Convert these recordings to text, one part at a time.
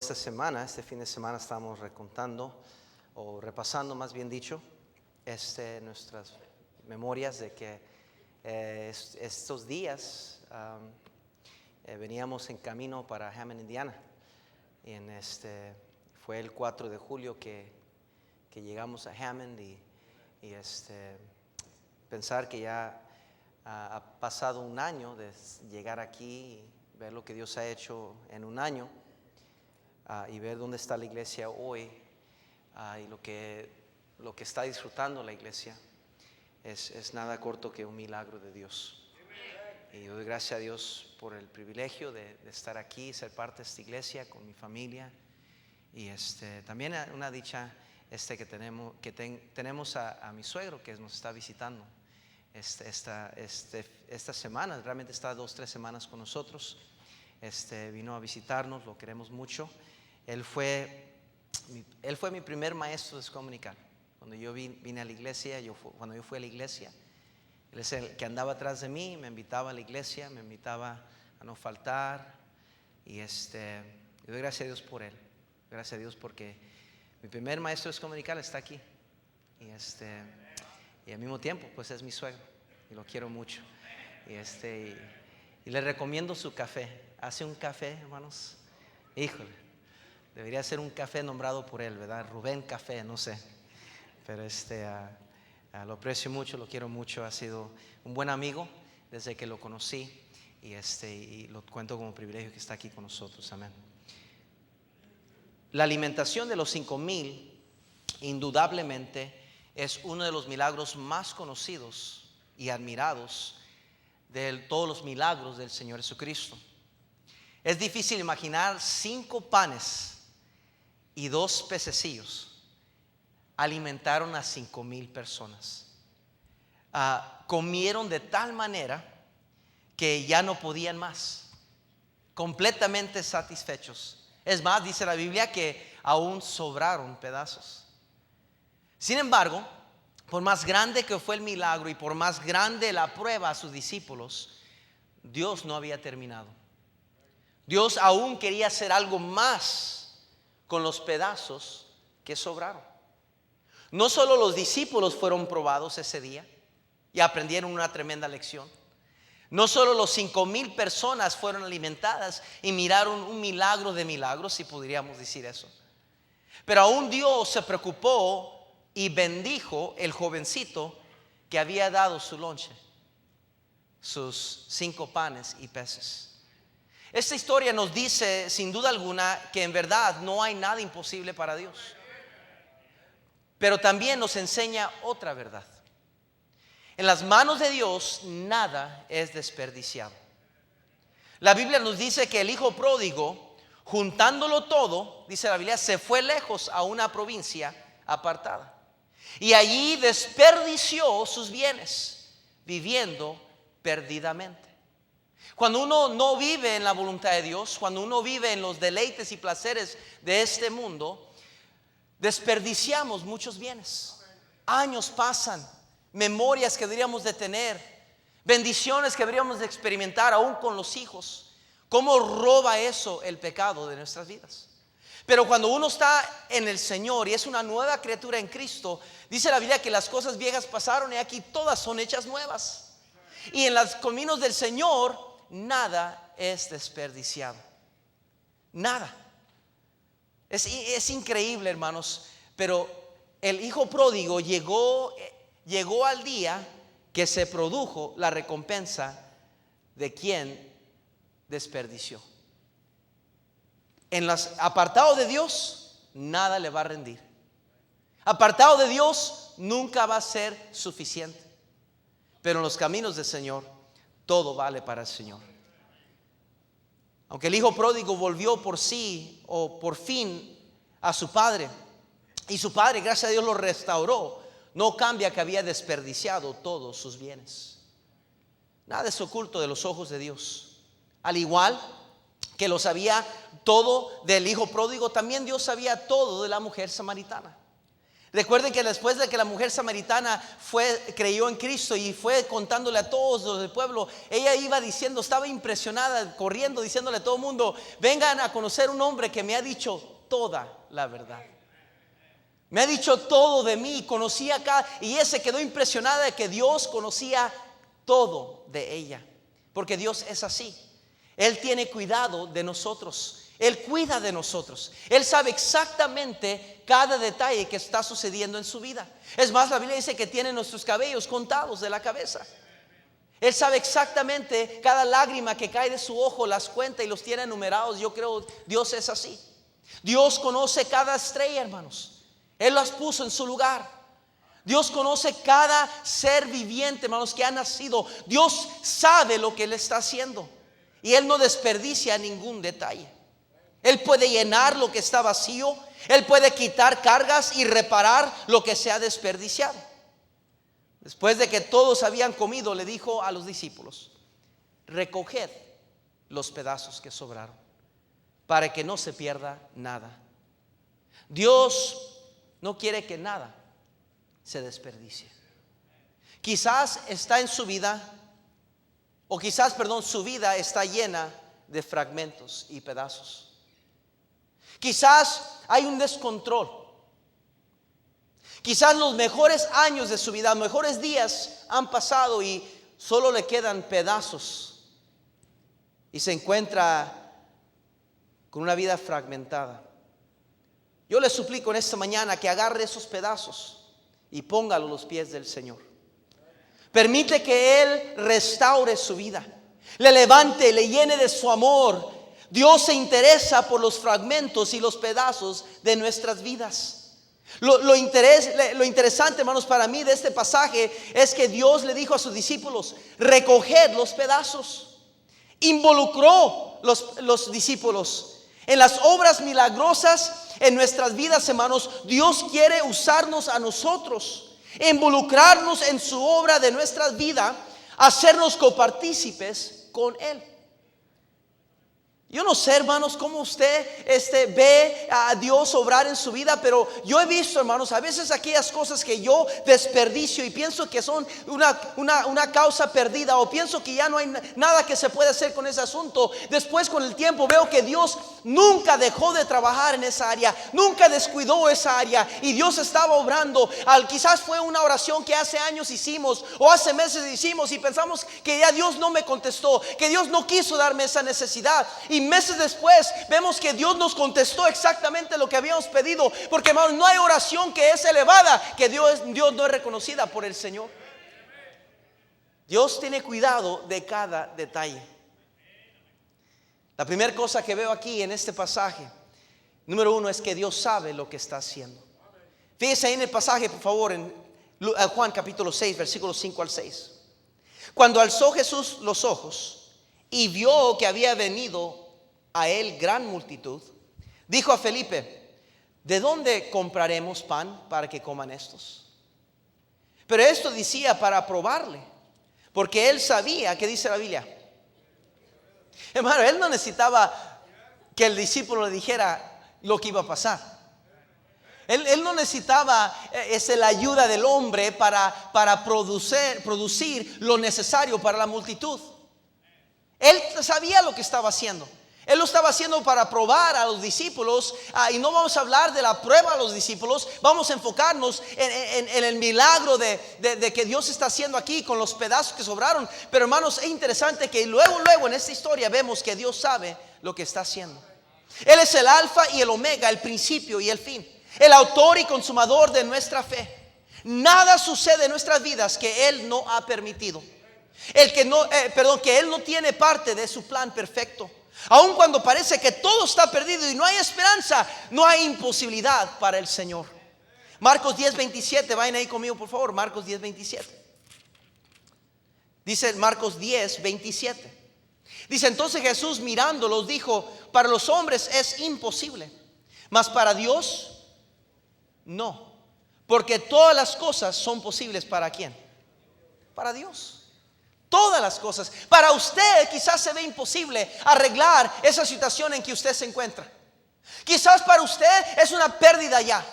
Esta semana, este fin de semana, estamos recontando o repasando, más bien dicho, nuestras memorias de que estos días veníamos en camino para Hammond, Indiana. Y fue el 4 de julio que llegamos a Hammond y pensar que ya ha pasado un año de llegar aquí y ver lo que Dios ha hecho en un año. Y ver dónde está la iglesia hoy y lo que está disfrutando la iglesia es nada corto que un milagro de Dios. Y doy gracias a Dios por el privilegio de estar aquí, ser parte de esta iglesia con mi familia. Y también una dicha que tenemos a mi suegro que nos está visitando esta semana. Realmente está 2-3 semanas con nosotros. Vino a visitarnos, lo queremos mucho. Él fue mi primer maestro de escuela dominical. Cuando yo vine a la iglesia, cuando yo fui a la iglesia, él es el que andaba atrás de mí, me invitaba a la iglesia, me invitaba a no faltar. Y yo doy gracias a Dios por él. Gracias a Dios porque mi primer maestro de escuela dominical está aquí. Y al mismo tiempo, pues es mi suegro y lo quiero mucho. Y le recomiendo su café. Hace un café, hermanos. Híjole. Debería ser un café nombrado por él, ¿verdad? Rubén Café, no sé. Pero lo aprecio mucho, lo quiero mucho. Ha sido un buen amigo desde que lo conocí. Y lo cuento como privilegio que está aquí con nosotros. Amén. La alimentación de los 5,000, indudablemente, es uno de los milagros más conocidos y admirados de todos los milagros del Señor Jesucristo. Es difícil imaginar 5 panes y 2 pececillos alimentaron a 5,000 personas. Comieron de tal manera que ya no podían más, completamente satisfechos. Es más, dice la Biblia que aún sobraron pedazos. Sin embargo, por más grande que fue el milagro y por más grande la prueba a sus discípulos, Dios no había terminado. Dios aún quería hacer algo más con los pedazos que sobraron. No solo los discípulos fueron probados ese día y aprendieron una tremenda lección. No solo los 5,000 personas fueron alimentadas y miraron un milagro de milagros, si podríamos decir eso. Pero aún Dios se preocupó y bendijo el jovencito que había dado su lonche, sus 5 panes y peces. Esta historia nos dice sin duda alguna que en verdad no hay nada imposible para Dios. Pero también nos enseña otra verdad. En las manos de Dios nada es desperdiciado. La Biblia nos dice que el hijo pródigo, juntándolo todo, dice la Biblia, se fue lejos a una provincia apartada. Y allí desperdició sus bienes, viviendo perdidamente. Cuando uno no vive en la voluntad de Dios, cuando uno vive en los deleites y placeres de este mundo, desperdiciamos muchos bienes. Años pasan, memorias que deberíamos de tener, bendiciones que deberíamos de experimentar aún con los hijos. ¿Cómo roba eso el pecado de nuestras vidas? Pero cuando uno está en el Señor y es una nueva criatura en Cristo, dice la Biblia que las cosas viejas pasaron y aquí todas son hechas nuevas. Y en los caminos del Señor nada es desperdiciado. Nada. Es increíble, hermanos. Pero el hijo pródigo llegó al día que se produjo la recompensa de quien desperdició. Apartado de Dios, nada le va a rendir. Apartado de Dios, nunca va a ser suficiente. Pero en los caminos del Señor, todo vale para el Señor. Aunque el hijo pródigo volvió por sí o por fin a su padre, y su padre, gracias a Dios, lo restauró, no cambia que había desperdiciado todos sus bienes. Nada es oculto de los ojos de Dios. Al igual que lo sabía todo del hijo pródigo, también Dios sabía todo de la mujer samaritana. Recuerden que después de que la mujer samaritana creyó en Cristo y fue contándole a todos los del pueblo, ella iba diciendo, estaba impresionada, corriendo, diciéndole a todo el mundo: vengan a conocer un hombre que me ha dicho toda la verdad. Me ha dicho todo de mí, conocía acá. Y ella se quedó impresionada de que Dios conocía todo de ella, porque Dios es así. Él tiene cuidado de nosotros. Él cuida de nosotros. Él sabe exactamente cada detalle que está sucediendo en su vida. Es más, la Biblia dice que tiene nuestros cabellos contados de la cabeza. Él sabe exactamente cada lágrima que cae de su ojo, las cuenta y los tiene numerados. Yo creo Dios es así. Dios conoce cada estrella, hermanos. Él las puso en su lugar. Dios conoce cada ser viviente, hermanos, que ha nacido. Dios sabe lo que Él está haciendo y Él no desperdicia ningún detalle. Él puede llenar lo que está vacío. Él puede quitar cargas y reparar lo que se ha desperdiciado. Después de que todos habían comido, le dijo a los discípulos: recoged los pedazos que sobraron, para que no se pierda nada. Dios no quiere que nada se desperdicie. Quizás está en su vida, su vida está llena de fragmentos y pedazos. Quizás hay un descontrol. Quizás los mejores años de su vida, los mejores días han pasado y solo le quedan pedazos. Y se encuentra con una vida fragmentada. Yo le suplico en esta mañana que agarre esos pedazos y póngalo a los pies del Señor. Permite que Él restaure su vida, le levante, le llene de su amor. Dios se interesa por los fragmentos y los pedazos de nuestras vidas. Lo interesante, hermanos, para mí de este pasaje es que Dios le dijo a sus discípulos: recoged los pedazos. Involucró los discípulos en las obras milagrosas en nuestras vidas, hermanos. Dios quiere usarnos a nosotros, involucrarnos en su obra de nuestras vidas, hacernos copartícipes con Él. Yo no sé, hermanos, cómo usted ve a Dios obrar en su vida, pero yo he visto, hermanos, a veces aquellas cosas que yo desperdicio y pienso que son una causa perdida, o pienso que ya no hay nada que se puede hacer con ese asunto. Después, con el tiempo, veo que Dios nunca dejó de trabajar en esa área, nunca descuidó esa área, y Dios estaba obrando. Quizás fue una oración que hace años hicimos o hace meses hicimos y pensamos que ya Dios no me contestó, que Dios no quiso darme esa necesidad. Y meses después vemos que Dios nos contestó exactamente lo que habíamos pedido. Porque, hermanos, no hay oración que es elevada que Dios no es reconocida por el Señor. Dios tiene cuidado de cada detalle. La primera cosa que veo aquí en este pasaje, número uno, es que Dios sabe lo que está haciendo. Fíjese ahí en el pasaje, por favor, en Juan capítulo 6, versículos 5 al 6. Cuando alzó Jesús los ojos y vio que había venido a él gran multitud, dijo a Felipe: ¿de dónde compraremos pan para que coman estos? Pero esto decía para probarle, porque él sabía, ¿qué dice la Biblia? Hermano, él no necesitaba que el discípulo le dijera lo que iba a pasar. Él no necesitaba la ayuda del hombre para producir lo necesario para la multitud. Él sabía lo que estaba haciendo. Él lo estaba haciendo para probar a los discípulos. Y no vamos a hablar de la prueba a los discípulos. Vamos a enfocarnos en el milagro de que Dios está haciendo aquí con los pedazos que sobraron. Pero, hermanos, es interesante que luego en esta historia vemos que Dios sabe lo que está haciendo. Él es el alfa y el omega, el principio y el fin, el autor y consumador de nuestra fe. Nada sucede en nuestras vidas que Él no ha permitido. Que Él no tiene parte de su plan perfecto. Aun cuando parece que todo está perdido y no hay esperanza, no hay imposibilidad para el Señor. Marcos 10:27, vayan ahí conmigo por favor. Marcos 10:27. Dice Marcos 10:27. Dice: entonces Jesús, mirándolos, dijo: para los hombres es imposible, mas para Dios no, porque todas las cosas son posibles. ¿Para quién? Para Dios. Todas las cosas. Para usted quizás se ve imposible arreglar esa situación en que usted se encuentra. Quizás para usted es una pérdida ya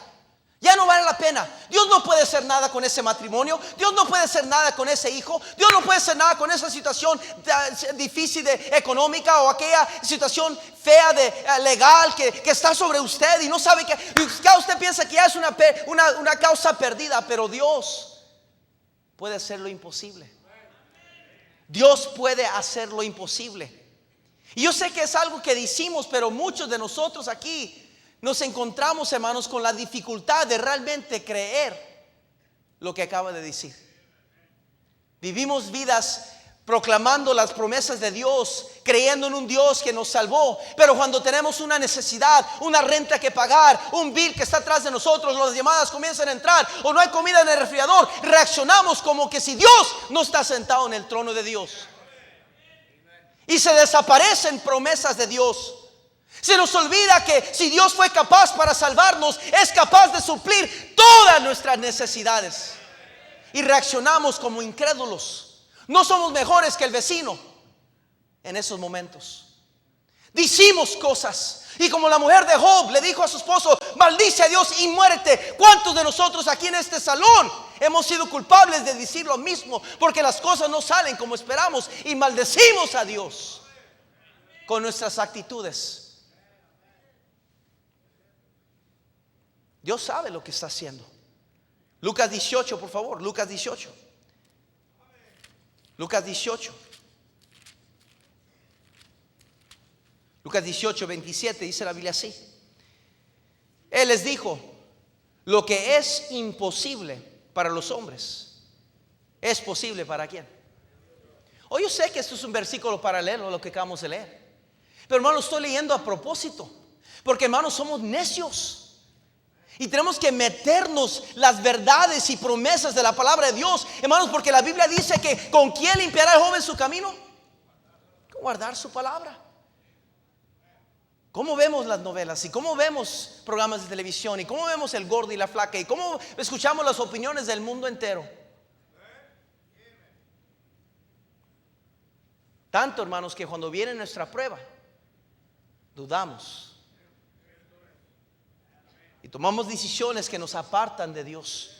Ya no vale la pena. Dios no puede hacer nada con ese matrimonio. Dios no puede hacer nada con ese hijo. Dios no puede hacer nada con esa situación difícil económica o aquella situación fea legal que está sobre usted y no sabe que usted piensa que ya es una causa perdida, pero Dios puede hacer lo imposible. Dios puede hacer lo imposible. Y yo sé que es algo que decimos, pero muchos de nosotros aquí nos encontramos, hermanos, con la dificultad de realmente creer lo que acaba de decir. Vivimos vidas proclamando las promesas de Dios, creyendo en un Dios que nos salvó, pero cuando tenemos una necesidad, una renta que pagar, un bill que está atrás de nosotros, las llamadas comienzan a entrar o no hay comida en el refrigerador, reaccionamos como que si Dios no está sentado en el trono de Dios. Y se desaparecen promesas de Dios. Se nos olvida que si Dios fue capaz para salvarnos, es capaz de suplir todas nuestras necesidades. Y reaccionamos como incrédulos. No somos mejores que el vecino en esos momentos. Decimos cosas. Y como la mujer de Job le dijo a su esposo: maldice a Dios y muérete. ¿Cuántos de nosotros aquí en este salón hemos sido culpables de decir lo mismo? Porque las cosas no salen como esperamos y maldecimos a Dios con nuestras actitudes. Dios sabe lo que está haciendo. Lucas 18, por favor. Lucas 18. Lucas 18. Lucas 18, 27 dice la Biblia así. Él les dijo: lo que es imposible para los hombres es posible para quién. Hoy yo sé que esto es un versículo paralelo a lo que acabamos de leer, pero hermano, estoy leyendo a propósito, porque hermanos, somos necios. Y tenemos que meternos las verdades y promesas de la palabra de Dios, hermanos, porque la Biblia dice que ¿con quién limpiará el joven su camino? Con guardar su palabra. ¿Cómo vemos las novelas? Y cómo vemos programas de televisión, y cómo vemos el gordo y la flaca, y cómo escuchamos las opiniones del mundo entero. Tanto, hermanos, que cuando viene nuestra prueba, dudamos. Y tomamos decisiones que nos apartan de Dios.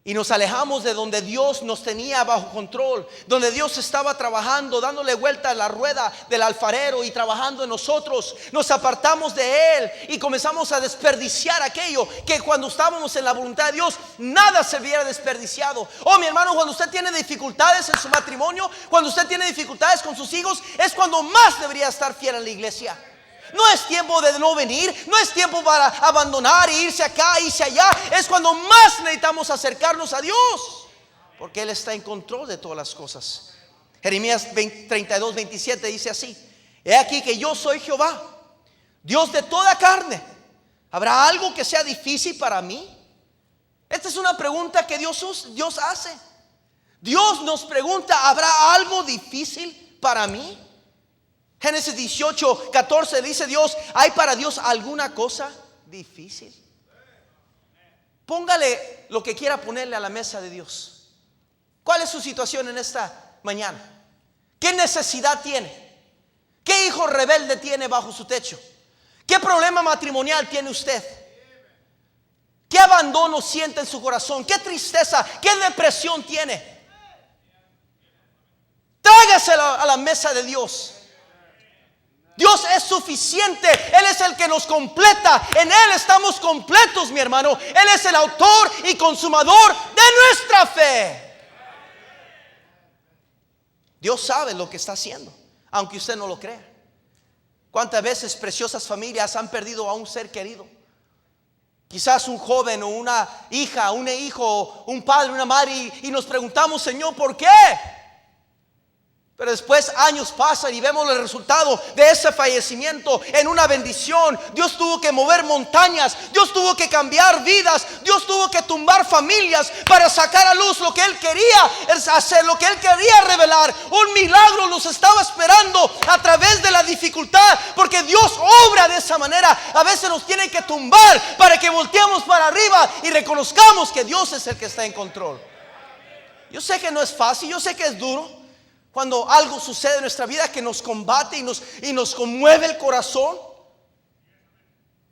Y nos alejamos de donde Dios nos tenía bajo control, donde Dios estaba trabajando, dándole vuelta a la rueda del alfarero y trabajando en nosotros. Nos apartamos de Él y comenzamos a desperdiciar aquello que cuando estábamos en la voluntad de Dios, nada se hubiera desperdiciado. Oh, mi hermano, cuando usted tiene dificultades en su matrimonio, cuando usted tiene dificultades con sus hijos, es cuando más debería estar fiel en la iglesia. No es tiempo de no venir, no es tiempo para abandonar e irse acá, irse allá. Es cuando más necesitamos acercarnos a Dios, porque Él está en control de todas las cosas. Jeremías 32, 27 dice así: he aquí que yo soy Jehová, Dios de toda carne. ¿Habrá algo que sea difícil para mí? Esta es una pregunta que Dios hace. Dios nos pregunta: ¿habrá algo difícil para mí? Génesis 18, 14 dice Dios: ¿hay para Dios alguna cosa difícil? Póngale lo que quiera ponerle a la mesa de Dios. ¿Cuál es su situación en esta mañana? ¿Qué necesidad tiene? ¿Qué hijo rebelde tiene bajo su techo? ¿Qué problema matrimonial tiene usted? ¿Qué abandono siente en su corazón? ¿Qué tristeza? ¿Qué depresión tiene? Tráigaselo a la mesa de Dios. Dios es suficiente. Él es el que nos completa. En Él estamos completos, mi hermano. Él es el autor y consumador de nuestra fe. Dios sabe lo que está haciendo, aunque usted no lo crea. ¿Cuántas veces preciosas familias han perdido a un ser querido? Quizás un joven o una hija, un hijo, un padre, una madre, y nos preguntamos: Señor, ¿por qué? Pero después años pasan y vemos el resultado de ese fallecimiento en una bendición. Dios tuvo que mover montañas, Dios tuvo que cambiar vidas, Dios tuvo que tumbar familias para sacar a luz lo que Él quería hacer, lo que Él quería revelar. Un milagro nos estaba esperando a través de la dificultad, porque Dios obra de esa manera. A veces nos tiene que tumbar para que volteemos para arriba y reconozcamos que Dios es el que está en control. Yo sé que no es fácil, yo sé que es duro. Cuando algo sucede en nuestra vida que nos combate y nos conmueve el corazón,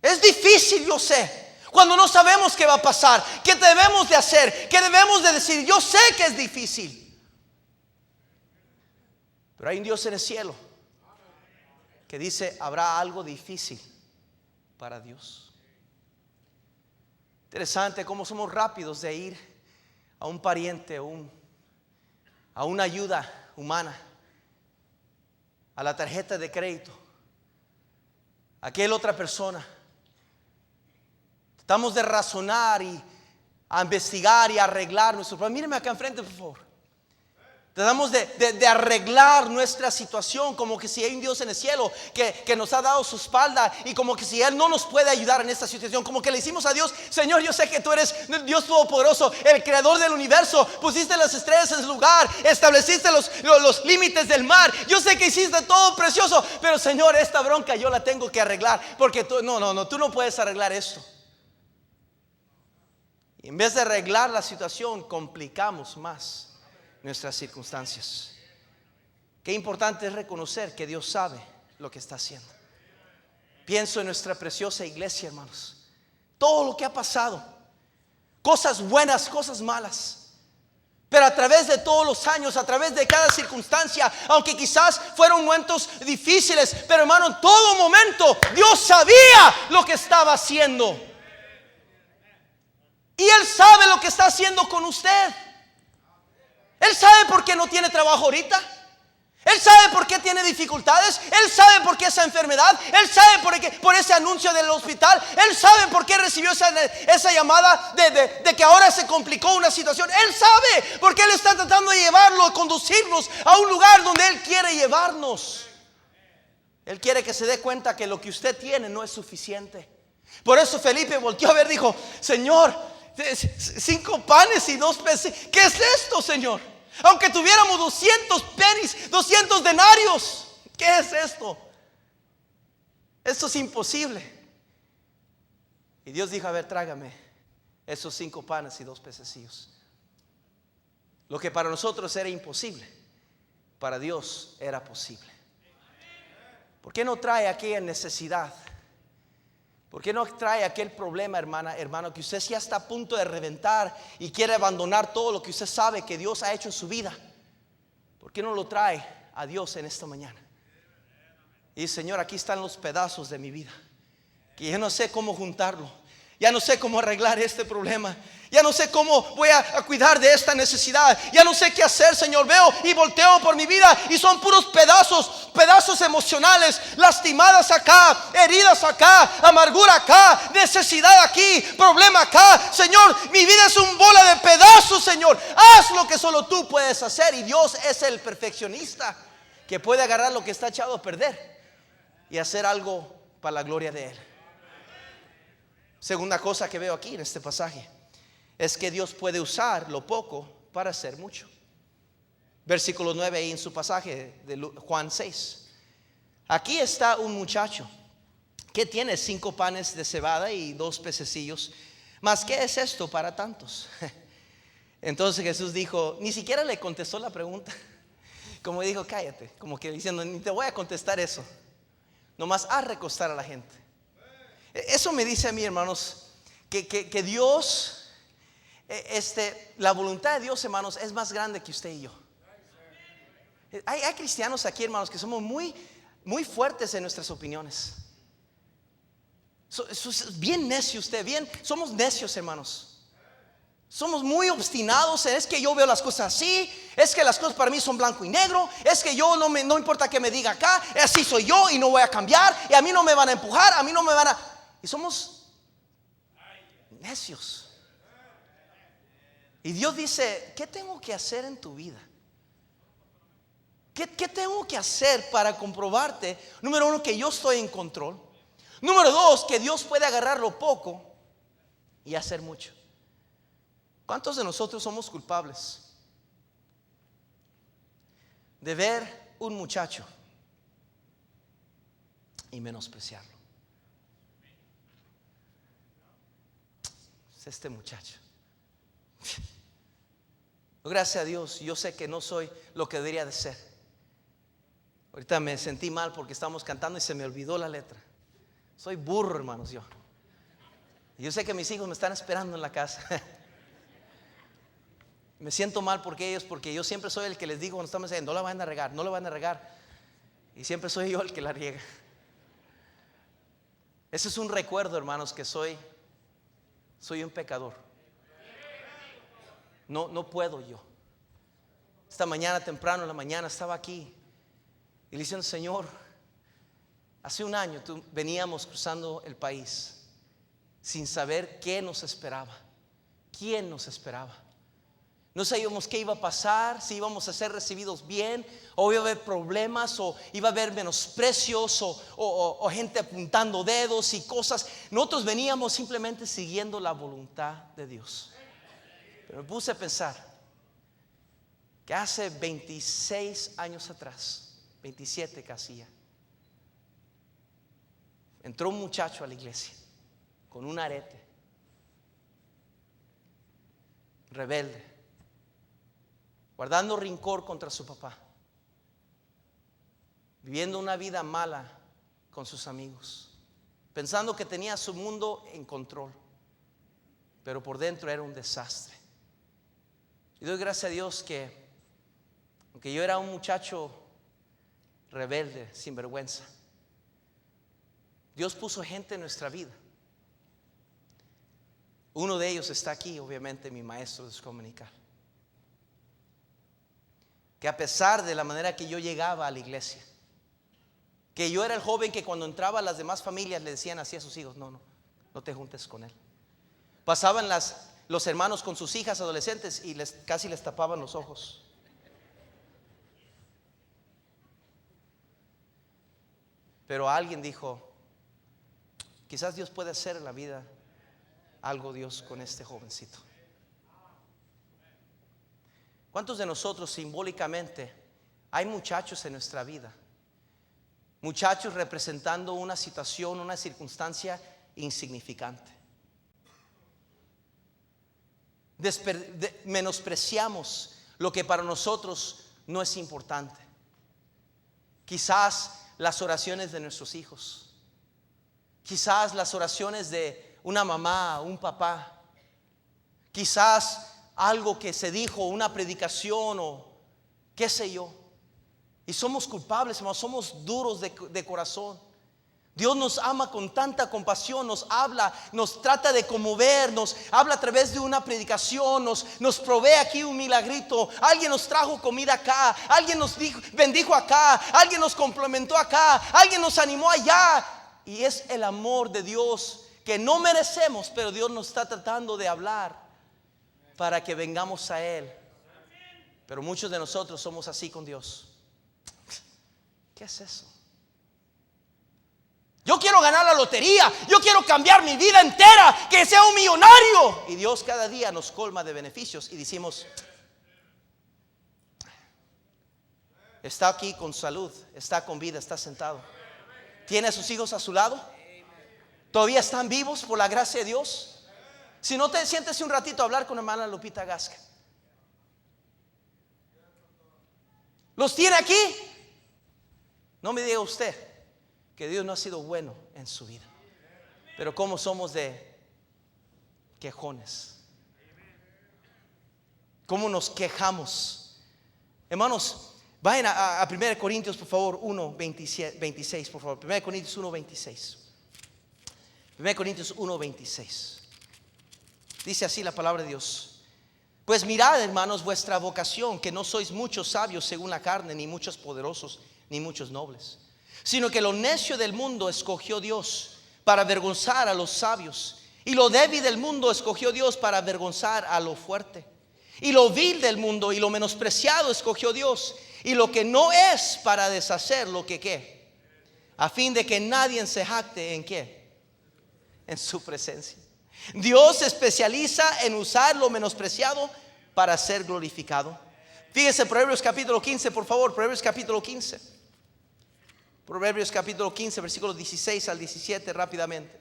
es difícil, yo sé. Cuando no sabemos qué va a pasar, qué debemos de hacer, qué debemos de decir. Yo sé que es difícil, pero hay un Dios en el cielo que dice, habrá algo difícil para Dios. Interesante cómo somos rápidos de ir a un pariente, a una ayuda humana, a la tarjeta de crédito, a aquella otra persona. Tratamos de razonar y a investigar y arreglar nuestro problema. Míreme acá enfrente, por favor. Tratamos de arreglar nuestra situación, como que si hay un Dios en el cielo que nos ha dado su espalda, y como que si Él no nos puede ayudar en esta situación, como que le decimos a Dios: Señor, yo sé que tú eres Dios Todopoderoso, el creador del universo, pusiste las estrellas en su lugar, estableciste los límites del mar, yo sé que hiciste todo precioso, pero Señor, esta bronca yo la tengo que arreglar, porque tú no puedes arreglar esto. Y en vez de arreglar la situación, complicamos más nuestras circunstancias. Qué importante es reconocer que Dios sabe lo que está haciendo. Pienso en nuestra preciosa iglesia, hermanos. Todo lo que ha pasado, cosas buenas, cosas malas, pero a través de todos los años, a través de cada circunstancia, aunque quizás fueron momentos difíciles, pero hermano, en todo momento Dios sabía lo que estaba haciendo. Y Él sabe lo que está haciendo con usted. Él sabe por qué no tiene trabajo ahorita. Él sabe por qué tiene dificultades. Él sabe por qué esa enfermedad. Él sabe por ese anuncio del hospital. Él sabe por qué recibió esa llamada de que ahora se complicó una situación. Él sabe porque Él está tratando de llevarlo, conducirnos a un lugar donde Él quiere llevarnos. Él quiere que se dé cuenta que lo que usted tiene no es suficiente. Por eso Felipe volteó a ver, dijo: Señor, 5 panes y 2 peces. ¿Qué es esto, Señor? Aunque tuviéramos 200 pennies, 200 denarios, ¿qué es esto? Esto es imposible. Y Dios dijo: a ver, trágame esos 5 panes y 2 pececillos. Lo que para nosotros era imposible, para Dios era posible. ¿Por qué no trae aquella necesidad? ¿Por qué no trae aquel problema, hermano, que usted ya está a punto de reventar y quiere abandonar todo lo que usted sabe que Dios ha hecho en su vida? ¿Por qué no lo trae a Dios en esta mañana? Y dice: Señor, aquí están los pedazos de mi vida, que yo no sé cómo juntarlo, ya no sé cómo arreglar este problema, ya no sé cómo voy a cuidar de esta necesidad, ya no sé qué hacer, Señor. Veo y volteo por mi vida y son puros pedazos emocionales, lastimadas acá, heridas acá, amargura acá, necesidad aquí, problema acá. Señor, mi vida es un bola de pedazos, Señor. Haz lo que solo tú puedes hacer. Y Dios es el perfeccionista que puede agarrar lo que está echado a perder y hacer algo para la gloria de Él. Segunda cosa que veo aquí en este pasaje es que Dios puede usar lo poco para hacer mucho. Versículo 9 ahí en su pasaje de Juan 6. Aquí está un muchacho que tiene 5 panes de cebada y 2 pececillos. ¿Mas qué es esto para tantos? Entonces Jesús dijo, ni siquiera le contestó la pregunta. Como dijo: cállate, como que diciendo: ni te voy a contestar eso. Nomás a recostar a la gente. Eso me dice a mí, hermanos, que Dios, la voluntad de Dios, hermanos, es más grande que usted y yo. Hay cristianos aquí, hermanos, que somos muy, muy fuertes en nuestras opiniones. Bien necio usted, somos necios, hermanos. Somos muy obstinados. Es que yo veo las cosas así, es que las cosas para mí son blanco y negro, es que yo no importa que me diga acá, así soy yo y no voy a cambiar, y a mí no me van a empujar, a mí no me van a... Y somos necios. Y Dios dice: ¿qué tengo que hacer en tu vida? ¿Qué tengo que hacer para comprobarte? Número 1, que yo estoy en control. Número 2, que Dios puede agarrar lo poco y hacer mucho. ¿Cuántos de nosotros somos culpables de ver un muchacho y menospreciarlo? Es este muchacho. Gracias a Dios, yo sé que no soy lo que debería de ser. Ahorita me sentí mal porque estábamos cantando y se me olvidó la letra. Soy burro, hermanos, yo. Yo sé que mis hijos me están esperando en la casa. Me siento mal porque yo siempre soy el que les digo cuando estamos diciendo, no la van a regar, no la van a regar. Y siempre soy yo el que la riega. Ese es un recuerdo, hermanos, que soy un pecador. No puedo yo. Esta mañana temprano en la mañana estaba aquí y le diciendo, Señor, hace un año veníamos cruzando el país sin saber qué nos esperaba, quién nos esperaba. No sabíamos qué iba a pasar, si íbamos a ser recibidos bien, o iba a haber problemas, o iba a haber menosprecios, o gente apuntando dedos y cosas. Nosotros veníamos simplemente siguiendo la voluntad de Dios. Pero me puse a pensar que hace 26 años atrás, 27 casi ya, entró un muchacho a la iglesia con un arete, rebelde, guardando rencor contra su papá, viviendo una vida mala con sus amigos, pensando que tenía su mundo en control, pero por dentro era un desastre. Y doy gracias a Dios que, aunque yo era un muchacho rebelde, sin vergüenza, Dios puso gente en nuestra vida. Uno de ellos está aquí, obviamente, mi maestro de escuela dominical, que a pesar de la manera que yo llegaba a la iglesia, que yo era el joven que cuando entraba a las demás familias le decían así a sus hijos, no te juntes con él. Pasaban los hermanos con sus hijas adolescentes y casi les tapaban los ojos. Pero alguien dijo, quizás Dios puede hacer en la vida algo, Dios, con este jovencito. ¿Cuántos de nosotros simbólicamente hay muchachos en nuestra vida? Muchachos representando una situación, una circunstancia insignificante. Menospreciamos lo que para nosotros no es importante. Quizás las oraciones de nuestros hijos, quizás las oraciones de una mamá, un papá, quizás algo que se dijo, una predicación o qué sé yo. Y somos culpables, hermanos, somos duros de corazón. Dios nos ama con tanta compasión, nos habla, nos trata de conmover, nos habla a través de una predicación, nos provee aquí un milagrito. Alguien nos trajo comida acá, alguien nos bendijo acá, alguien nos complementó acá, alguien nos animó allá. Y es el amor de Dios que no merecemos, pero Dios nos está tratando de hablar para que vengamos a Él. Pero muchos de nosotros somos así con Dios. ¿Qué es eso? Yo quiero ganar la lotería, yo quiero cambiar mi vida entera, que sea un millonario. Y Dios cada día nos colma de beneficios y decimos, está aquí con salud, está con vida, está sentado. ¿Tiene a sus hijos a su lado? ¿Todavía están vivos por la gracia de Dios? Si no, siéntese un ratito a hablar con hermana Lupita Gasca. ¿Los tiene aquí? No me diga usted que Dios no ha sido bueno en su vida. Pero cómo somos de quejones, cómo nos quejamos. Hermanos, vayan a 1 Corintios, por favor, 1:26, por favor. 1 Corintios 1:26. 1 Corintios 1:26. Dice así la palabra de Dios: pues mirad, hermanos, vuestra vocación, que no sois muchos sabios según la carne, ni muchos poderosos, ni muchos nobles, sino que lo necio del mundo escogió Dios para avergonzar a los sabios, y lo débil del mundo escogió Dios para avergonzar a lo fuerte, y lo vil del mundo y lo menospreciado escogió Dios, y lo que no es, para deshacer lo que ¿qué? A fin de que nadie se jacte en ¿qué? En su presencia. Dios se especializa en usar lo menospreciado para ser glorificado. Fíjese Proverbios capítulo 15, por favor. Proverbios capítulo 15. Proverbios capítulo 15, versículos 16 al 17, rápidamente.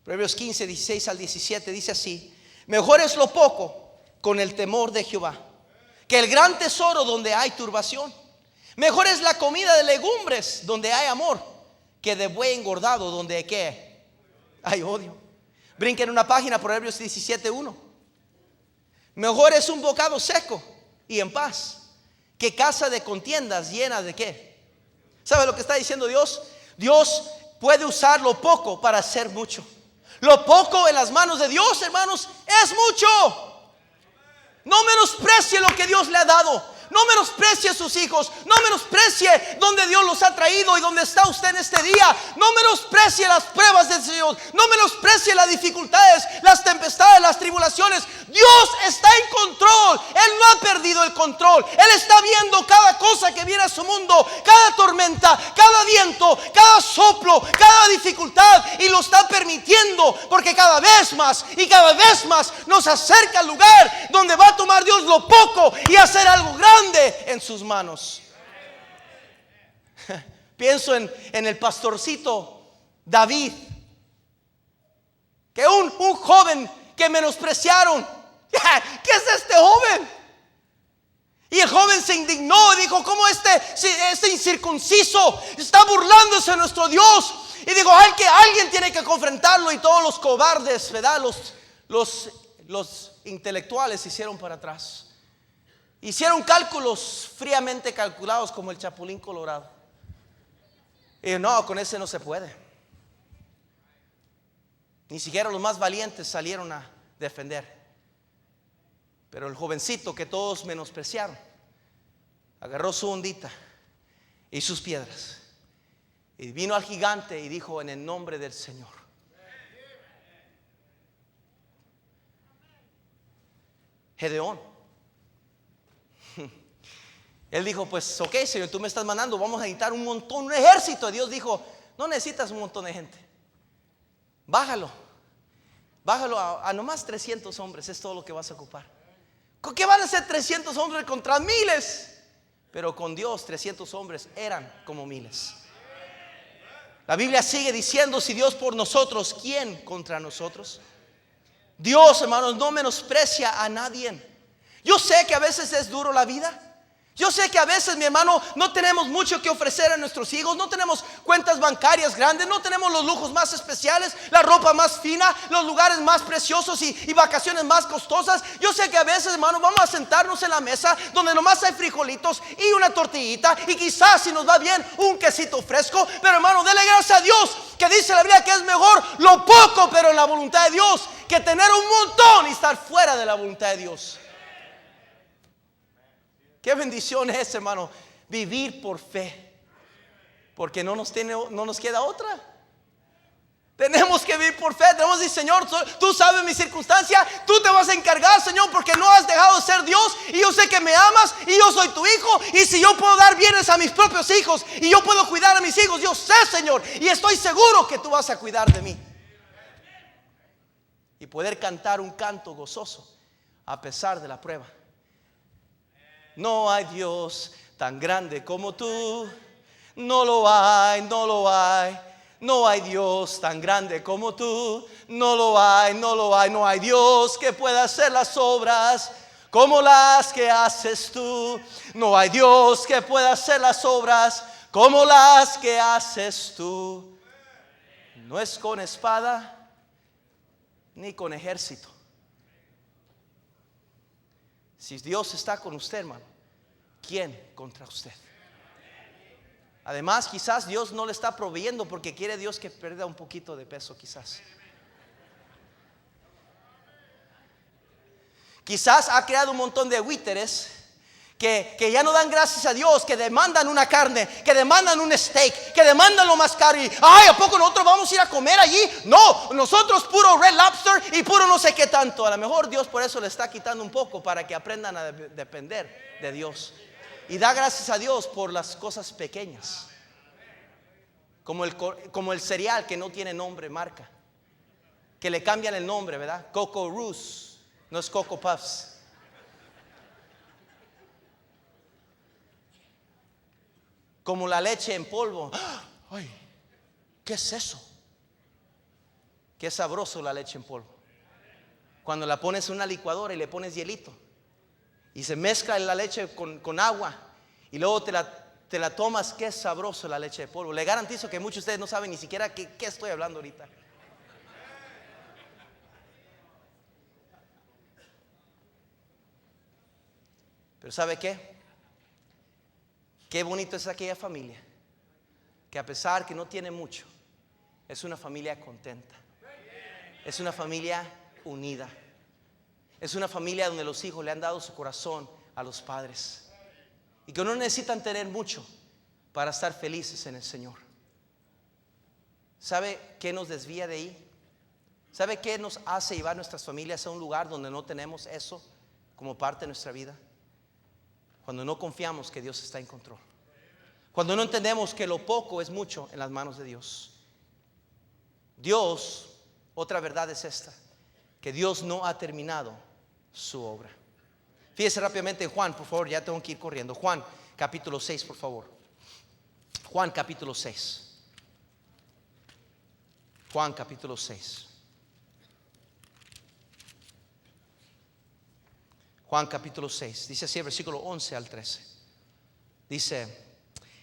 Proverbios 15, 16 al 17 dice así: mejor es lo poco con el temor de Jehová que el gran tesoro donde hay turbación. Mejor es la comida de legumbres donde hay amor que de buey engordado donde ¿qué? Hay odio. Brinquen una página, Proverbios 17:1. Mejor es un bocado seco y en paz que casa de contiendas llena de ¿qué? ¿Sabe lo que está diciendo Dios? Dios puede usar lo poco para hacer mucho. Lo poco en las manos de Dios, hermanos, es mucho. No menosprecie lo que Dios le ha dado. No menosprecie a sus hijos. No menosprecie donde Dios los ha traído y donde está usted en este día. No menosprecie las pruebas del Señor. No menosprecie las dificultades, las tempestades, las tribulaciones. Dios está en control. Él no ha perdido el control. Él está viendo cada cosa que viene a su mundo, cada tormenta, cada viento, cada soplo, cada dificultad, y lo está permitiendo porque cada vez más y cada vez más nos acerca al lugar donde va a tomar Dios lo poco y hacer algo grande en sus manos. Pienso en el pastorcito David, que un joven que menospreciaron. ¿Qué es este joven? Y el joven se indignó y dijo: ¿cómo este incircunciso está burlándose de nuestro Dios? Y dijo: alguien tiene que confrontarlo. Y todos los cobardes, ¿verdad? Los intelectuales se hicieron para atrás. Hicieron cálculos fríamente calculados como el Chapulín Colorado. Y no, con ese no se puede. Ni siquiera los más valientes salieron a defender. Pero el jovencito que todos menospreciaron agarró su ondita y sus piedras y vino al gigante y dijo: en el nombre del Señor. Gedeón, él dijo: pues ok, Señor, tú me estás mandando, vamos a necesitar un montón, un ejército. Dios dijo: no necesitas un montón de gente. Bájalo a nomás 300 hombres, es todo lo que vas a ocupar. ¿Con qué van a ser 300 hombres contra miles? Pero con Dios 300 hombres eran como miles. La Biblia sigue diciendo: si Dios por nosotros, ¿quién contra nosotros? Dios, hermanos, no menosprecia a nadie. Yo sé que a veces es duro la vida. Yo sé que a veces, mi hermano, no tenemos mucho que ofrecer a nuestros hijos. No tenemos cuentas bancarias grandes. No tenemos los lujos más especiales, la ropa más fina, los lugares más preciosos y vacaciones más costosas. Yo sé que a veces, hermano, vamos a sentarnos en la mesa donde nomás hay frijolitos y una tortillita, y quizás, si nos va bien, un quesito fresco. Pero, hermano, dele gracias a Dios, que dice la Biblia que es mejor lo poco pero en la voluntad de Dios, que tener un montón y estar fuera de la voluntad de Dios. Qué bendición es, hermano, vivir por fe, porque no nos queda otra. Tenemos que vivir por fe. Tenemos que decir: Señor, tú sabes mi circunstancia, tú te vas a encargar, Señor, porque no has dejado de ser Dios, y yo sé que me amas, y yo soy tu hijo. Y si yo puedo dar bienes a mis propios hijos, y yo puedo cuidar a mis hijos, yo sé, Señor, y estoy seguro que tú vas a cuidar de mí. Y poder cantar un canto gozoso a pesar de la prueba. No hay Dios tan grande como tú. No lo hay, no lo hay. No hay Dios tan grande como tú. No lo hay, no lo hay. No hay Dios que pueda hacer las obras como las que haces tú. No hay Dios que pueda hacer las obras como las que haces tú. No es con espada ni con ejército. Si Dios está con usted, hermano, ¿quién contra usted? Además, quizás Dios no le está proveyendo porque quiere Dios que pierda un poquito de peso, quizás. Quizás ha creado un montón de buitres que ya no dan gracias a Dios, que demandan una carne, que demandan un steak, que demandan lo más caro. Y ay, ¿a poco nosotros vamos a ir a comer allí? No, nosotros puro Red Lobster y puro no sé qué tanto. A lo mejor Dios por eso le está quitando un poco, para que aprendan a depender de Dios. Y da gracias a Dios por las cosas pequeñas, como el cereal que no tiene nombre, marca, que le cambian el nombre, ¿verdad? Coco Roos, no es Coco Puffs. Como la leche en polvo. Ay, ¿qué es eso? Qué sabroso la leche en polvo. Cuando la pones en una licuadora y le pones hielito y se mezcla la leche con agua, y luego te te la tomas, qué sabroso la leche de polvo. Le garantizo que muchos de ustedes no saben ni siquiera qué estoy hablando ahorita. Pero ¿sabe qué? Qué bonito es aquella familia que a pesar que no tiene mucho, es una familia contenta. Es una familia unida. Es una familia donde los hijos le han dado su corazón a los padres. Y que no necesitan tener mucho para estar felices en el Señor. ¿Sabe qué nos desvía de ahí? ¿Sabe qué nos hace llevar nuestras familias a un lugar donde no tenemos eso como parte de nuestra vida? Cuando no confiamos que Dios está en control. Cuando no entendemos que lo poco es mucho en las manos de Dios. Dios, otra verdad es esta, que Dios no ha terminado su obra. Fíjese rápidamente en Juan, por favor, ya tengo que ir corriendo. Juan capítulo 6, por favor. Juan capítulo 6. Juan capítulo 6. Juan capítulo 6, dice así el versículo 11 al 13. Dice: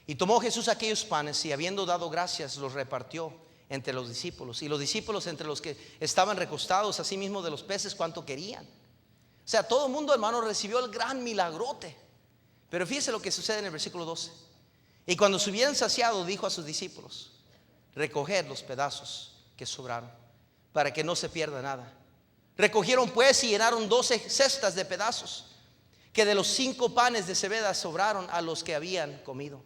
y tomó Jesús aquellos panes y habiendo dado gracias los repartió entre los discípulos, y los discípulos entre los que estaban recostados, asimismo de los peces cuanto querían. O sea, todo el mundo, hermano, recibió el gran milagrote. Pero fíjese lo que sucede en el versículo 12. Y cuando se hubieran saciado, dijo a sus discípulos: recoged los pedazos que sobraron, para que no se pierda nada. Recogieron pues y llenaron 12 cestas de pedazos, que de los 5 panes de cebada sobraron a los que habían comido.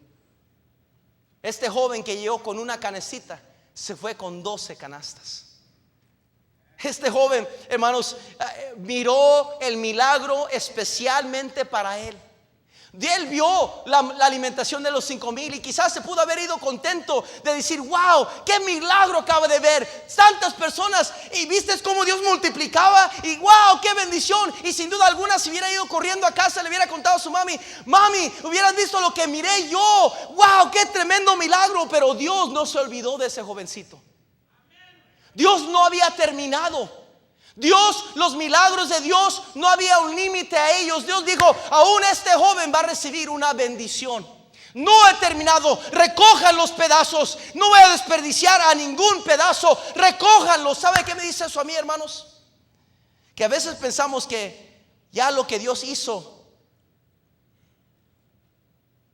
Este joven que llegó con una canecita se fue con 12 canastas. Este joven, hermanos, miró el milagro especialmente para él. Él vio la alimentación de los 5,000 y quizás se pudo haber ido contento de decir: wow, qué milagro acaba de ver, tantas personas, y viste cómo Dios multiplicaba, y wow, qué bendición. Y sin duda alguna, si hubiera ido corriendo a casa, le hubiera contado a su mami: mami, hubieras visto lo que miré yo, wow, qué tremendo milagro. Pero Dios no se olvidó de ese jovencito. Dios no había terminado. Dios, los milagros de Dios, no había un límite a ellos. Dios dijo: aún este joven va a recibir una bendición. No he terminado, recojan los pedazos. No voy a desperdiciar a ningún pedazo, recójanlos. ¿Sabe qué me dice eso a mí, hermanos? Que a veces pensamos que ya lo que Dios hizo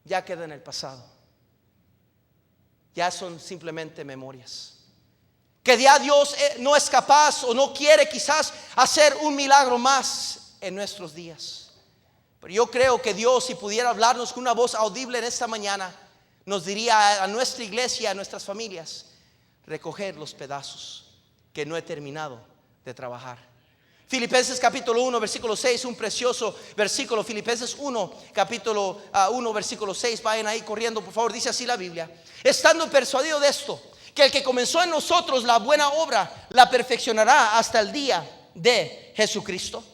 ya queda en el pasado. Ya son simplemente memorias. Que ya Dios no es capaz o no quiere quizás hacer un milagro más en nuestros días. Pero yo creo que Dios, si pudiera hablarnos con una voz audible en esta mañana, nos diría a nuestra iglesia, a nuestras familias: recoger los pedazos que no he terminado de trabajar. Filipenses capítulo 1 versículo 6, un precioso versículo. Filipenses 1 capítulo 1 versículo 6, vayan ahí corriendo por favor. Dice así la Biblia: estando persuadido de esto, que el que comenzó en nosotros la buena obra la perfeccionará hasta el día de Jesucristo.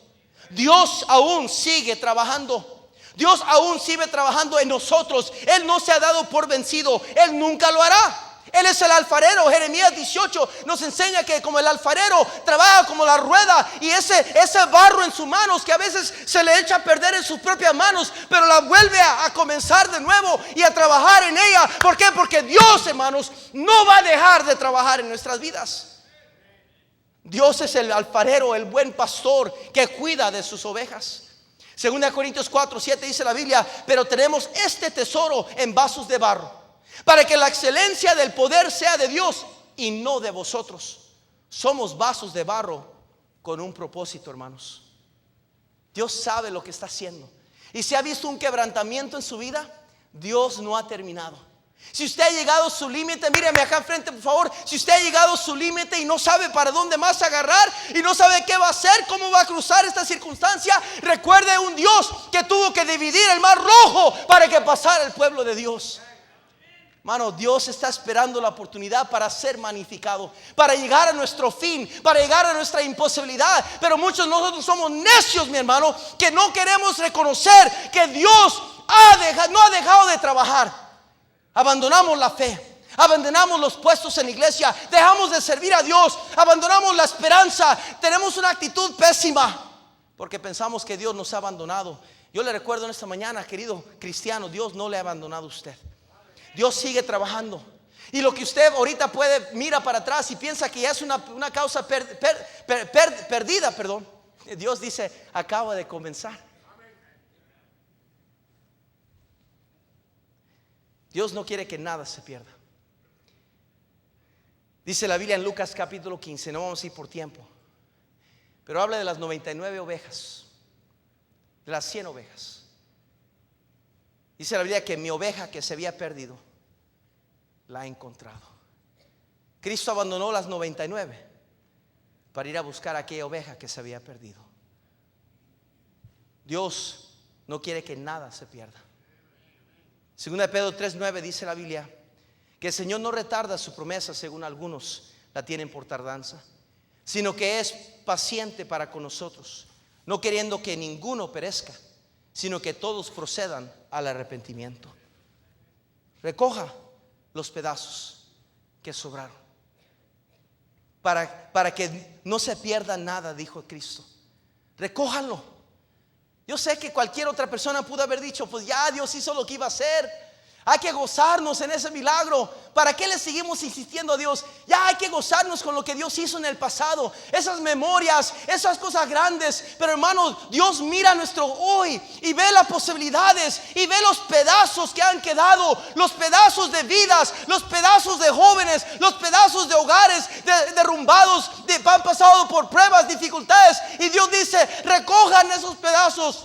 Dios aún sigue trabajando. Dios aún sigue trabajando en nosotros. Él no se ha dado por vencido. Él nunca lo hará. Él es el alfarero. Jeremías 18 nos enseña que como el alfarero trabaja como la rueda, y ese barro en sus manos que a veces se le echa a perder en sus propias manos, pero la vuelve a comenzar de nuevo y a trabajar en ella. ¿Por qué? Porque Dios, hermanos, no va a dejar de trabajar en nuestras vidas. Dios es el alfarero, el buen pastor que cuida de sus ovejas. 2 Corintios 4:7 dice la Biblia: pero tenemos este tesoro en vasos de barro, para que la excelencia del poder sea de Dios y no de vosotros. Somos vasos de barro con un propósito, hermanos. Dios sabe lo que está haciendo. Y si ha visto un quebrantamiento en su vida, Dios no ha terminado. Si usted ha llegado a su límite, míreme acá enfrente por favor. Si usted ha llegado a su límite y no sabe para dónde más agarrar, y no sabe qué va a hacer, cómo va a cruzar esta circunstancia, recuerde un Dios que tuvo que dividir el mar Rojo para que pasara el pueblo de Dios. Hermano, Dios está esperando la oportunidad para ser magnificado, para llegar a nuestro fin, para llegar a nuestra imposibilidad. Pero muchos de nosotros somos necios, mi hermano, que no queremos reconocer que Dios no ha dejado de trabajar. Abandonamos la fe, abandonamos los puestos en la iglesia, dejamos de servir a Dios, abandonamos la esperanza, tenemos una actitud pésima porque pensamos que Dios nos ha abandonado. Yo le recuerdo en esta mañana, querido cristiano, Dios no le ha abandonado a usted. Dios sigue trabajando. Y lo que usted ahorita mira para atrás y piensa que ya es una causa perdida, perdón. Dios dice, acaba de comenzar. Dios no quiere que nada se pierda. Dice la Biblia en Lucas capítulo 15, no vamos a ir por tiempo, pero habla de las 99 ovejas, de las 100 ovejas. Dice la Biblia que mi oveja que se había perdido, la ha encontrado. Cristo abandonó las 99 para ir a buscar a aquella oveja que se había perdido. Dios no quiere que nada se pierda. Segunda de Pedro 3:9 dice la Biblia que el Señor no retarda su promesa, según algunos la tienen por tardanza, sino que es paciente para con nosotros, no queriendo que ninguno perezca, sino que todos procedan al arrepentimiento. Recoja los pedazos que sobraron, para que no se pierda nada, dijo Cristo. Recójanlo. Yo sé que cualquier otra persona pudo haber dicho, pues ya Dios hizo lo que iba a hacer. Hay que gozarnos en ese milagro. ¿Para qué le seguimos insistiendo a Dios? Ya hay que gozarnos con lo que Dios hizo en el pasado, esas memorias, esas cosas grandes. Pero hermanos, Dios mira nuestro hoy y ve las posibilidades y ve los pedazos que han quedado, los pedazos de vidas, los pedazos de jóvenes, los pedazos de hogares derrumbados, han pasado por pruebas, dificultades. Y Dios dice, recojan esos pedazos.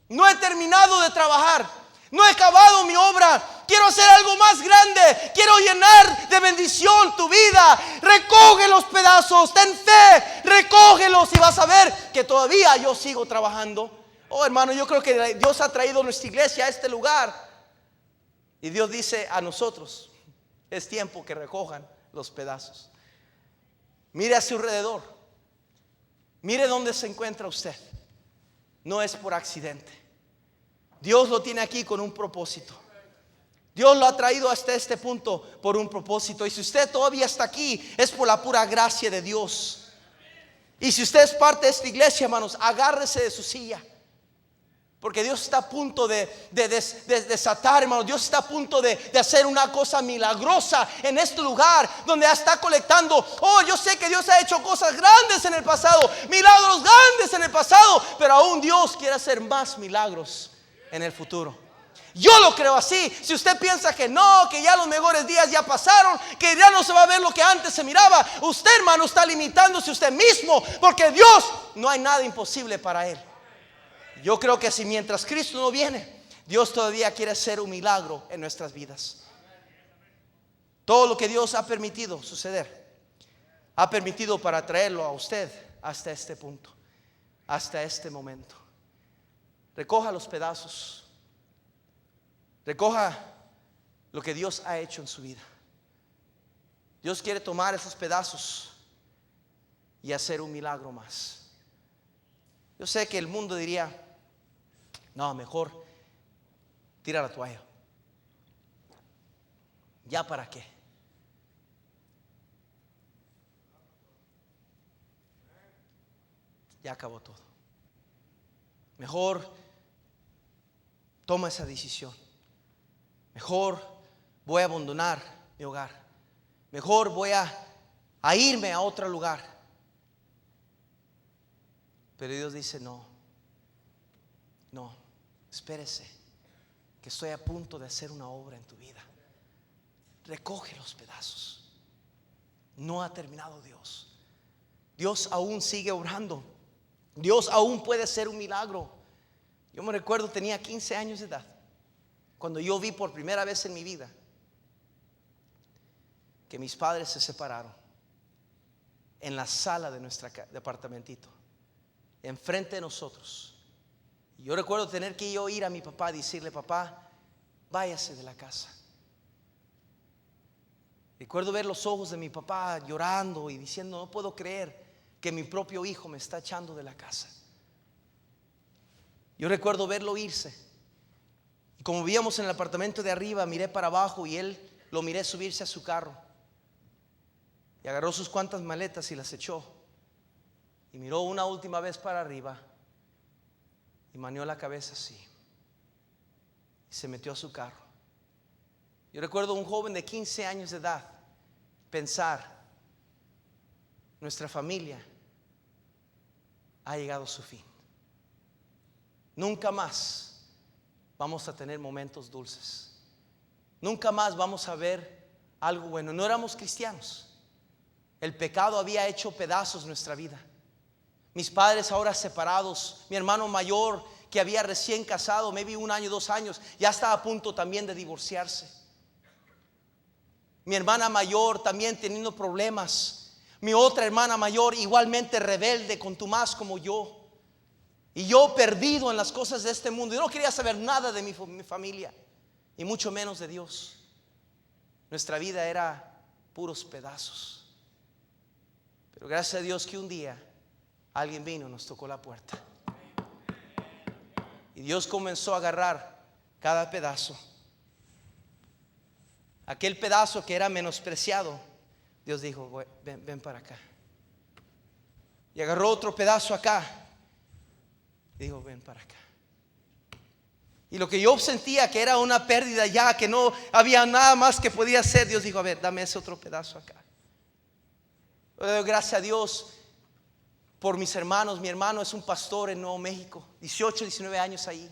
No he terminado de trabajar, no he acabado mi obra. Quiero hacer algo más grande. Quiero llenar de bendición tu vida. Recoge los pedazos. Ten fe. Recógelos y vas a ver que todavía yo sigo trabajando. Oh, hermano, yo creo que Dios ha traído nuestra iglesia a este lugar. Y Dios dice a nosotros, es tiempo que recojan los pedazos. Mire a su alrededor. Mire dónde se encuentra usted. No es por accidente. Dios lo tiene aquí con un propósito. Dios lo ha traído hasta este punto por un propósito. Y si usted todavía está aquí, es por la pura gracia de Dios. Y si usted es parte de esta iglesia, hermanos, agárrese de su silla, porque Dios está a punto de desatar, hermanos. Dios está a punto de hacer una cosa milagrosa en este lugar donde está colectando. Oh, yo sé que Dios ha hecho cosas grandes en el pasado, milagros grandes en el pasado, pero aún Dios quiere hacer más milagros en el futuro. Yo lo creo así. Si usted piensa que no, que ya los mejores días ya pasaron, que ya no se va a ver lo que antes se miraba, usted, hermano, está limitándose usted mismo, porque Dios, no hay nada imposible para Él. Yo creo que si mientras Cristo no viene, Dios todavía quiere hacer un milagro en nuestras vidas. Todo lo que Dios ha permitido suceder, ha permitido para traerlo a usted hasta este punto, hasta este momento. Recoja los pedazos. Recoja lo que Dios ha hecho en su vida. Dios quiere tomar esos pedazos y hacer un milagro más. Yo sé que el mundo diría, no, mejor tira la toalla. ¿Ya para qué? Ya acabó todo. Mejor toma esa decisión. Mejor voy a abandonar mi hogar. Mejor voy a irme a otro lugar. Pero Dios dice, no, espérese, que estoy a punto de hacer una obra en tu vida. Recoge los pedazos. No ha terminado Dios. Dios aún sigue obrando. Dios aún puede hacer un milagro. Yo me recuerdo, tenía 15 años de edad, cuando yo vi por primera vez en mi vida que mis padres se separaron en la sala de nuestro departamentito, enfrente de nosotros. Y yo recuerdo tener que yo ir a mi papá y decirle, papá, váyase de la casa. Recuerdo ver los ojos de mi papá llorando y diciendo, no puedo creer que mi propio hijo me está echando de la casa. Yo recuerdo verlo irse. Y como vivíamos en el apartamento de arriba, miré para abajo y él lo miré subirse a su carro. Y agarró sus cuantas maletas y las echó. Y miró una última vez para arriba y meneó la cabeza así. Y se metió a su carro. Yo recuerdo un joven de 15 años de edad pensar, nuestra familia ha llegado a su fin. Nunca más vamos a tener momentos dulces. Nunca más vamos a ver algo bueno. No éramos cristianos. El pecado había hecho pedazos nuestra vida. Mis padres ahora separados. Mi hermano mayor, que había recién casado, maybe 1 año, 2 años, ya estaba a punto también de divorciarse. Mi hermana mayor también teniendo problemas. Mi otra hermana mayor igualmente rebelde, contumaz como yo. Y yo perdido en las cosas de este mundo. Yo no quería saber nada de mi familia, y mucho menos de Dios. Nuestra vida era puros pedazos. Pero gracias a Dios que un día alguien vino y nos tocó la puerta. Y Dios comenzó a agarrar cada pedazo. Aquel pedazo que era menospreciado, Dios dijo, ven para acá. Y agarró otro pedazo acá y dijo, ven para acá. Y lo que yo sentía que era una pérdida ya, que no había nada más que podía hacer, Dios dijo, a ver, dame ese otro pedazo acá. Gracias a Dios por mis hermanos. Mi hermano es un pastor en Nuevo México, 18, 19 años ahí,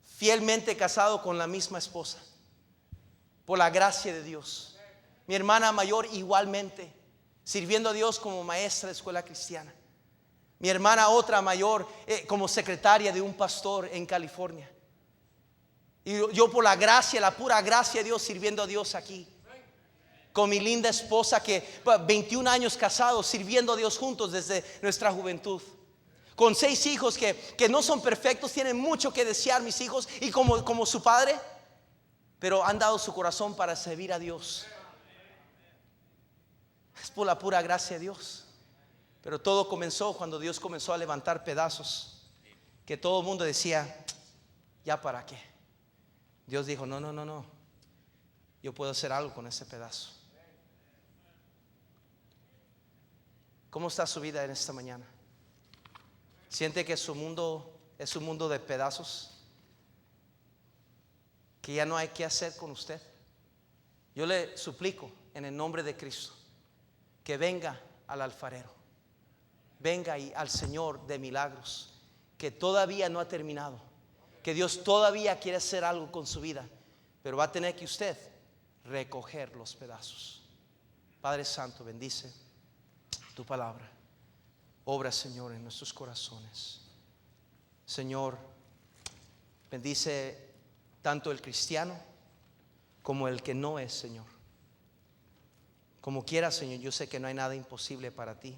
fielmente casado con la misma esposa, por la gracia de Dios. Mi hermana mayor igualmente, sirviendo a Dios como maestra de escuela cristiana. Mi hermana otra mayor como secretaria de un pastor en California. Y yo por la gracia, la pura gracia de Dios, sirviendo a Dios aquí. Con mi linda esposa que 21 años casados, sirviendo a Dios juntos desde nuestra juventud. Con 6 hijos que no son perfectos, tienen mucho que desear mis hijos. Y como su padre, pero han dado su corazón para servir a Dios. Es por la pura gracia de Dios. Pero todo comenzó cuando Dios comenzó a levantar pedazos que todo el mundo decía, ¿ya para qué? Dios dijo, no, yo puedo hacer algo con ese pedazo. ¿Cómo está su vida en esta mañana? ¿Siente que su mundo es un mundo de pedazos? ¿Que ya no hay qué hacer con usted? Yo le suplico en el nombre de Cristo que venga al alfarero. Venga al Señor de milagros, que todavía no ha terminado, que Dios todavía quiere hacer algo con su vida, pero va a tener que usted recoger los pedazos. Padre Santo, bendice tu palabra. Obra, Señor, en nuestros corazones. Señor, bendice tanto el cristiano como el que no es, Señor. Como quiera, Señor, yo sé que no hay nada imposible para ti.